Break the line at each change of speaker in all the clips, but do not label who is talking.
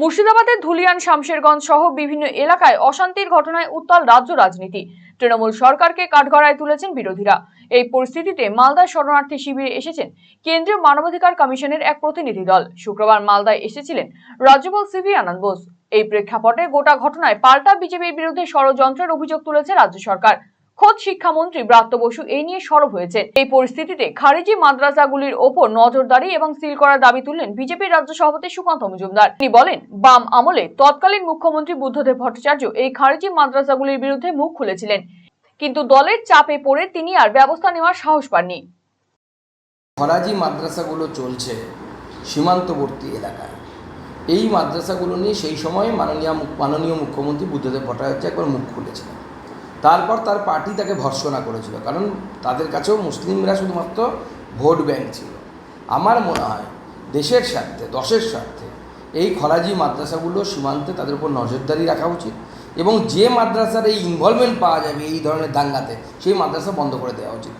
মুর্শিদাবাদের ধুলিয়ান শামশেরগঞ্জ সহ বিভিন্ন এলাকায় অশান্তির ঘটনায় উত্তাল রাজ্য রাজনীতি। তৃণমূল সরকারকে কাঠগড়ায় তুলেছেন বিরোধীরা। এই পরিস্থিতিতে মালদায় শরণার্থী শিবিরে এসেছেন কেন্দ্রীয় মানবাধিকার কমিশনের এক প্রতিনিধি দল। শুক্রবার মালদায় এসেছিলেন রাজ্যপাল সিভি আনন্দ বোস। এই প্রেক্ষাপটে গোটা ঘটনায় পাল্টা বিজেপির বিরুদ্ধে ষড়যন্ত্রের অভিযোগ তুলেছে রাজ্য সরকার। খোদ শিক্ষামন্ত্রী ব্রাত্য বসু এই নিয়ে সরব হয়েছেন। এই পরিস্থিতিতে খারিজি মাদ্রাসাগুলির ওপর নজরদারি এবং সিল করার দাবি তুললেন বিজেপির রাজ্য সভাপতি সুকান্ত মজুমদার। তিনি বলেন, বাম আমলে তৎকালীন মুখ্যমন্ত্রী বুদ্ধদেব ভট্টাচার্য এই খারিজি মাদ্রাসাগুলির বিরুদ্ধে মুখ খুলেছিলেন, কিন্তু দলের চাপে পড়ে তিনি আর ব্যবস্থা নেওয়ার সাহস পাননি।
খারিজি মাদ্রাসাগুলো চলছে সীমান্তবর্তী এলাকায়। এই মাদ্রাসাগুলো নিয়ে সেই সময় মাননীয় মুখ্যমন্ত্রী বুদ্ধদেব ভট্টাচার্য একবার মুখ খুলেছিলেন। তারপর তার পার্টি তাকে ভর্ৎসনা করেছিল, কারণ তাদের কাছেও মুসলিমরা শুধুমাত্র ভোট ব্যাংক ছিল। আমার মনে হয় দেশের স্বার্থে, দশের স্বার্থে এই খারিজি মাদ্রাসাগুলো সীমান্তে তাদের উপর নজরদারি রাখা উচিত, এবং যে মাদ্রাসার এই ইনভলভমেন্ট পাওয়া যাবে এই ধরনের দাঙ্গাতে, সেই মাদ্রাসা বন্ধ করে দেওয়া উচিত,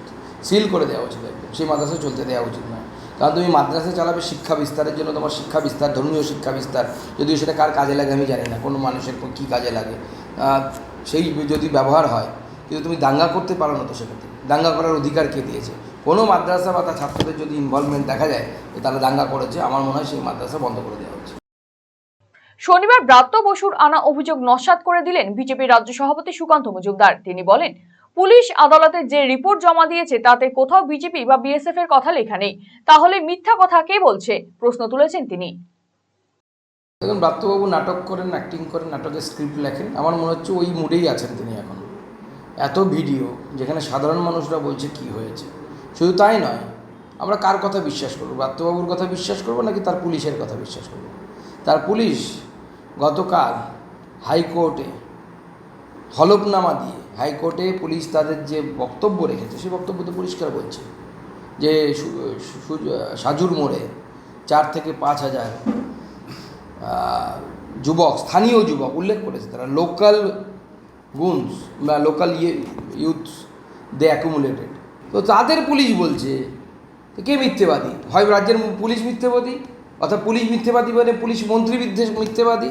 সিল করে দেওয়া উচিত, একদম সেই মাদ্রাসা চলতে দেওয়া উচিত নয়। কারণ তুমি মাদ্রাসা চালাবে শিক্ষা বিস্তারের জন্য, তোমার শিক্ষা বিস্তার, ধর্মীয় শিক্ষা বিস্তার, যদিও সেটা কার কাজে লাগে আমি জানি না, কোনো মানুষের কী কাজে লাগে, সেই যদি ব্যবহার হয়, কিন্তু তুমি দাঙ্গা করতে পারো না। তো সেক্ষেত্রে দাঙ্গা করার অধিকার কে দিয়েছে? কোনো মাদ্রাসা বা তার ছাত্রদের যদি ইনভলভমেন্ট দেখা যায় যে তারা দাঙ্গা করেছে, আমার মনে হয় সেই মাদ্রাসা বন্ধ করে দেওয়া উচিত।
শনিবার ব্রাত্য বসুর আনা অভিযোগ নস্যাৎ করে দিলেন বিজেপির রাজ্য সভাপতি সুকান্ত মজুমদার। তিনি বলেন, পুলিশ আদালতে যে রিপোর্ট জমা দিয়েছে তাতে কোথাও বিজেপি বা বিএসএফ এর কথা লেখা নেই, তাহলে মিথ্যা কথা কে বলছে? প্রশ্ন তুলেছেন তিনি।
দেখুন, ব্রাত্যবাবু নাটক করেন, অ্যাক্টিং করেন, নাটকের স্ক্রিপ্ট লেখেন। আমার মনে হচ্ছে ওই মুডেই আছেন তিনি এখন। এত ভিডিও যেখানে সাধারণ মানুষরা বলছে কি হয়েছে, শুধু তাই নয়, আমরা কার কথা বিশ্বাস করব? ব্রাত্যবাবুর কথা বিশ্বাস করব নাকি তার পুলিশের কথা বিশ্বাস করব? তার পুলিশ গতকাল হাইকোর্টে হলফনামা দিয়ে, হাইকোর্টে পুলিশ তাদের যে বক্তব্য রেখেছে সেই বক্তব্যতে পরিষ্কার বলছে যে সাজুর মোড়ে 4 থেকে 5 হাজার যুবক, স্থানীয় যুবক উল্লেখ করেছে, তারা লোকাল গুনস বা লোকাল ইউথস দে অ্যাকুমুলেটেড। তো তাদের পুলিশ বলছে, কে মিথ্যেবাদী? হয় রাজ্যের পুলিশ মিথ্যেবাদী, অর্থাৎ পুলিশ মিথ্যেবাদী মানে পুলিশ মন্ত্রী মিথ্যেবাদী,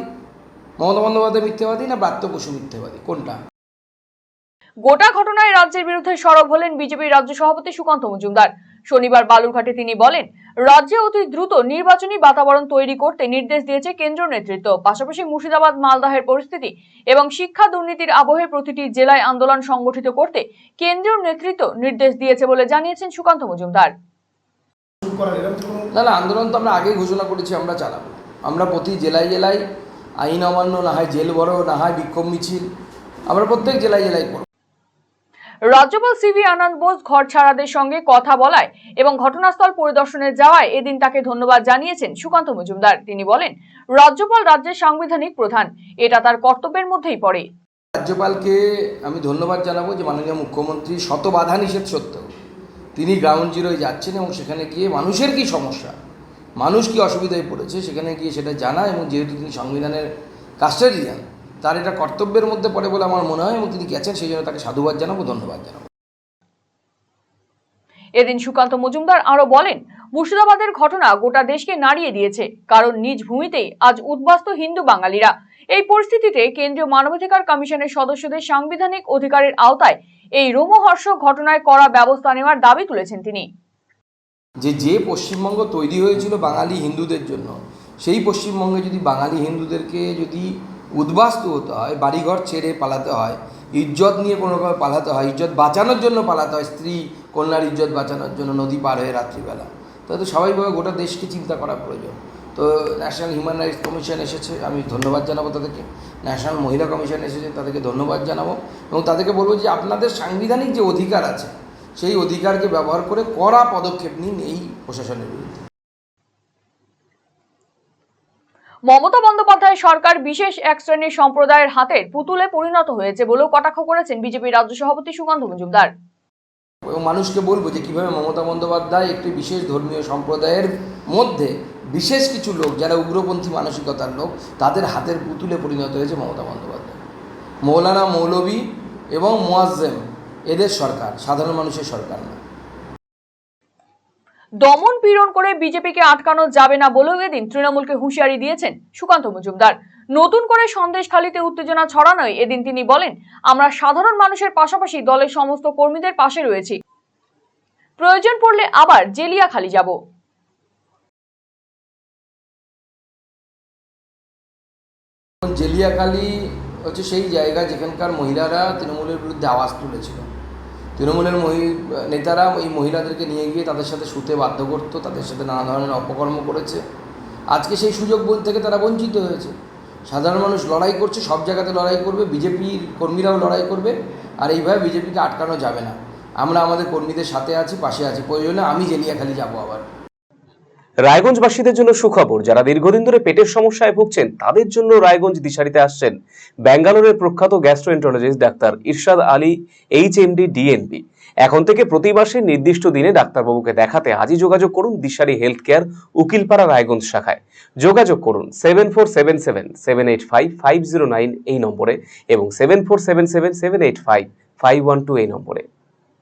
মমতা বন্দ্যোপাধ্যায় মিথ্যেবাদী, না ব্রাত্য বসু মিথ্যেবাদী, কোনটা?
গোটা ঘটনায় রাজ্যের বিরুদ্ধে সরব হলেন বিজেপির রাজ্য সভাপতি সুকান্ত মজুমদার। শনিবার বালুরঘাটে তিনি বলেন, রাজ্যে অতি দ্রুত নির্বাচনী বাতাবরণ তৈরি করতে নির্দেশ দিয়েছে কেন্দ্রীয় নেতৃত্ব। পাশাপাশি মুর্শিদাবাদ মালদাহের পরিস্থিতি এবং শিক্ষা দুর্নীতির আবহে প্রতিটি জেলায় আন্দোলন সংগঠিত করতে কেন্দ্রীয় নেতৃত্ব নির্দেশ দিয়েছে বলে জানিয়েছেন সুকান্ত মজুমদার।
না, আন্দোলন তো আমরা আগেই ঘোষণা করেছি, আমরা চালাবো। আমরা প্রতি জেলায় জেলায় আইন অমান্য, না হয় জেল বড়, না হয় বিক্ষোভ মিছিল, আমরা প্রত্যেক জেলায় জেলায় করব।
রাজ্যপাল সিভি আনন্দ বোস ঘর ছাড়াদের সঙ্গে কথা বলায় এবং ঘটনাস্থল পরিদর্শনে যাওয়ায় এদিন তাকে ধন্যবাদ জানিয়েছেন সুকান্ত মজুমদার। তিনি বলেন, রাজ্যপাল রাজ্যের সাংবিধানিক প্রধান, এটা তার কর্তব্যের মধ্যেই পড়ে।
রাজ্যপালকে আমি ধন্যবাদ জানাবো যে মাননীয় মুখ্যমন্ত্রী শত বাধা নিষেধ সত্ত্বেও তিনি গ্রাউন্ড জিরোয় যাচ্ছেন এবং সেখানে গিয়ে মানুষের কি সমস্যা, মানুষ কি অসুবিধায় পড়েছে সেখানে গিয়ে সেটা জানা, এবং যেহেতু তিনি সংবিধানের কাস্টোডিয়ান, তার এটা কর্তব্যের মধ্যে পড়ে বলে আমার মনে হয়, এবং তিনি গেছেন সেই জন্য তাকে সাধুবাদ জানাবো, ধন্যবাদ জানাবো।
এদিন সুকান্ত মজুমদার আরো বলেন, মুর্শিদাবাদের ঘটনা গোটা দেশকে নাড়িয়ে দিয়েছে, কারণ নিজ ভূমিতেই আজ উদ্বাস্তু হিন্দু বাঙালিরা। এই পরিস্থিতিতে কেন্দ্রীয় মানবাধিকার কমিশনের সদস্যদের সাংবিধানিক অধিকারের আওতায় এই রোমহর্ষক ঘটনায় কড়া ব্যবস্থা নেওয়ার দাবি তুলেছেন তিনি।
যে পশ্চিমবঙ্গ তৈরি হয়েছিল বাঙালি হিন্দুদের জন্য, সেই পশ্চিমবঙ্গে যদি বাঙালি হিন্দুদেরকে যদি উদ্বাস্তু হতে হয়, বাড়িঘর ছেড়ে পালাতে হয়, ইজ্জত নিয়ে কোনো রকম পালাতে হয়, ইজ্জত বাঁচানোর জন্য পালাতে হয়, স্ত্রী কন্যার ইজ্জত বাঁচানোর জন্য নদী পার হয়ে রাত্রিবেলা, তাহলে তো স্বাভাবিকভাবে গোটা দেশকে চিন্তা করা প্রয়োজন। তো ন্যাশনাল হিউম্যান রাইটস কমিশন এসেছে, আমি ধন্যবাদ জানাবো তাদেরকে। ন্যাশনাল মহিলা কমিশন এসেছে, তাদেরকে ধন্যবাদ জানাবো, এবং তাদেরকে বলবো যে আপনাদের সাংবিধানিক যে অধিকার আছে সেই অধিকারকে ব্যবহার করে কড়া পদক্ষেপ নিন এই প্রশাসনের বিরুদ্ধে।
মমতা বন্দ্যোপাধ্যায় সরকার বিশেষ এক শ্রেণীর সম্প্রদায়ের হাতের পুতুলে পরিণত হয়েছে বলেও কটাক্ষ করেছেন বিজেপির রাজ্য সভাপতি সুকান্ত মজুমদার।
এবং মানুষকে বলবো যে কীভাবে মমতা বন্দ্যোপাধ্যায় একটি বিশেষ ধর্মীয় সম্প্রদায়ের মধ্যে বিশেষ কিছু লোক যারা উগ্রপন্থী মানসিকতার লোক, তাদের হাতের পুতুলে পরিণত হয়েছে মমতা বন্দ্যোপাধ্যায়। মৌলানা, মৌলভী এবং মুয়াজ্জেম এদের সরকার, সাধারণ মানুষের সরকার না।
দমন পীড়ন করে বিজেপিকে আটকানো যাবে না বলেও এদিন তৃণমূলকে হুঁশিয়ারি দিয়েছেন সুকান্ত মজুমদার। নতুন করে সন্দেশখালিতে উত্তেজনা ছড়ানোয় এদিন তিনি বলেন, আমরা সাধারণ মানুষের পাশাপাশি দলের সমস্ত কর্মীদের পাশে রয়েছি, প্রয়োজন পড়লে আবার জেলিয়াখালি যাব।
জেলিয়াখালি হচ্ছে সেই জায়গা যেখানকার মহিলারা তৃণমূলের বিরুদ্ধে আওয়াজ তুলেছিল। তৃণমূলের নেতারা ওই মহিলাদেরকে নিয়ে গিয়ে তাদের সাথে শুতে বাধ্য করতো, তাদের সাথে নানা ধরনের অপকর্ম করেছে। আজকে সেই সুযোগ থেকে তারা বঞ্চিত হয়েছে। সাধারণ মানুষ লড়াই করছে, সব জায়গাতে লড়াই করবে, বিজেপির কর্মীরাও লড়াই করবে। আর এইভাবে বিজেপিকে আটকানো যাবে না। আমরা আমাদের কর্মীদের সাথে আছি, পাশে আছি। প্রয়োজনে আমি জেলিয়াখালি যাব আবার।
রায়গঞ্জবাসীদের জন্য সুখবর, যারা দীর্ঘদিন ধরে পেটের সমস্যায় ভুগছেন তাদের জন্য রায়গঞ্জ দিশারিতে আসছেন ব্যাঙ্গালোরের প্রখ্যাত গ্যাস্ট্রোএন্টারোলজিস্ট ডাক্তার ইরশাদ আলী, HMD, DNB। এখন থেকে প্রতি মাসে নির্দিষ্ট দিনে ডাক্তারবাবুকে দেখাতে আজই যোগাযোগ করুন দিশারি হেলথ কেয়ার, উকিলপাড়া, রায়গঞ্জ শাখায়। যোগাযোগ করুন 7477785509 এই নম্বরে এবং 7477785512 এই নম্বরে।